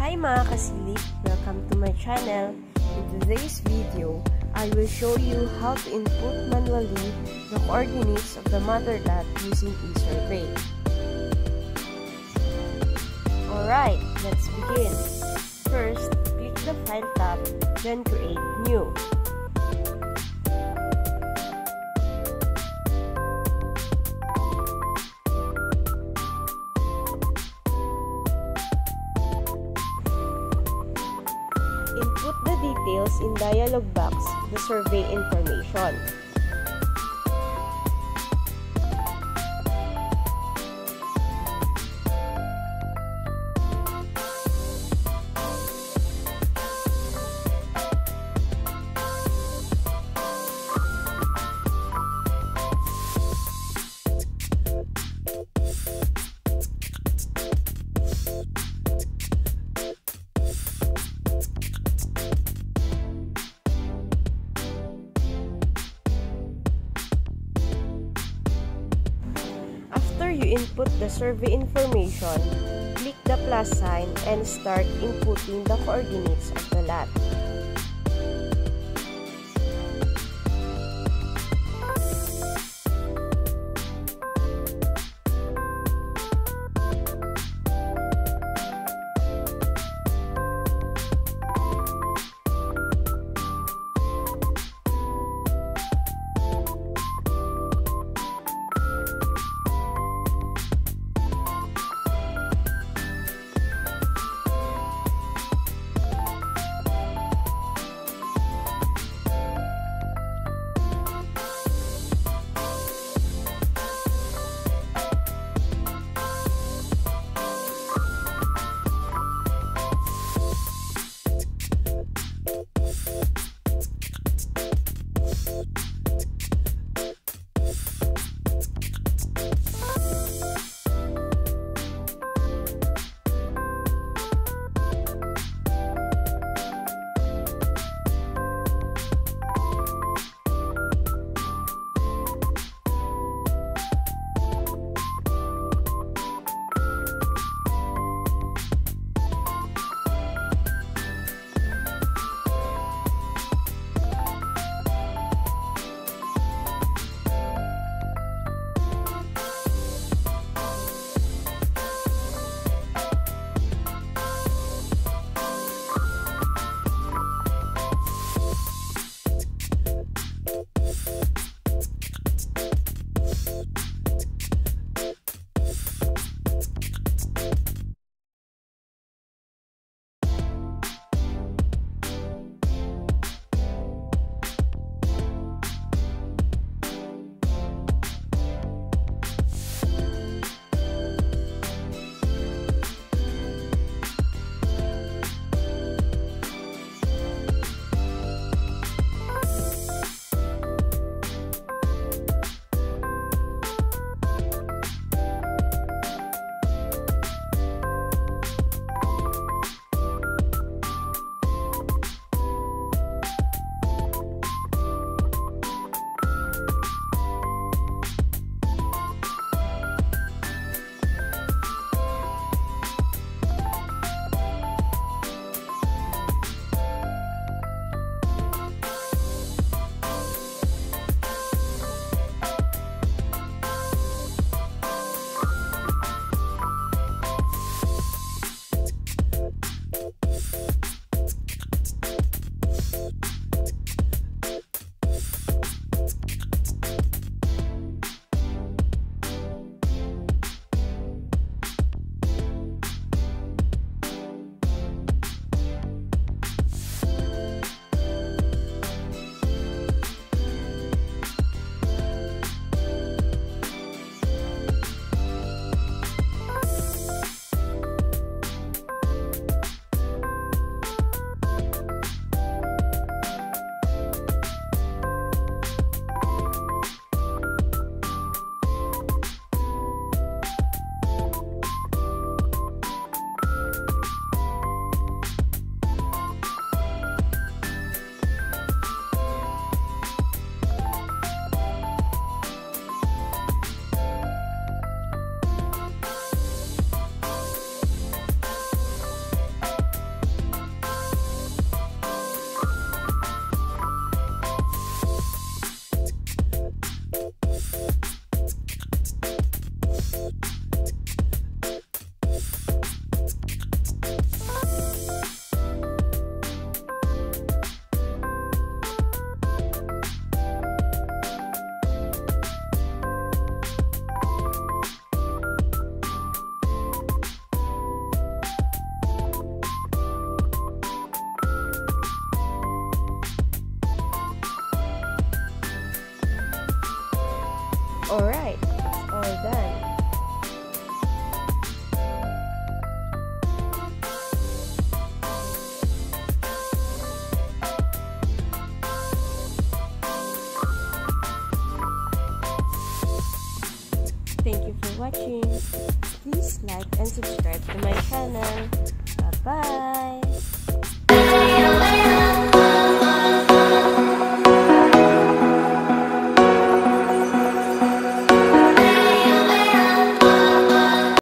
Hi mga kasilip! Welcome to my channel. In today's video, I will show you how to input manually the coordinates of the mother lot using eSurvey. Alright, let's begin. First, click the File tab, then Create New. Input the details in dialog box, the survey information. After you input the survey information, click the plus sign and start inputting the coordinates of the lot. Alright, it's all done. Thank you for watching. Please like and subscribe to my channel. Bye-bye!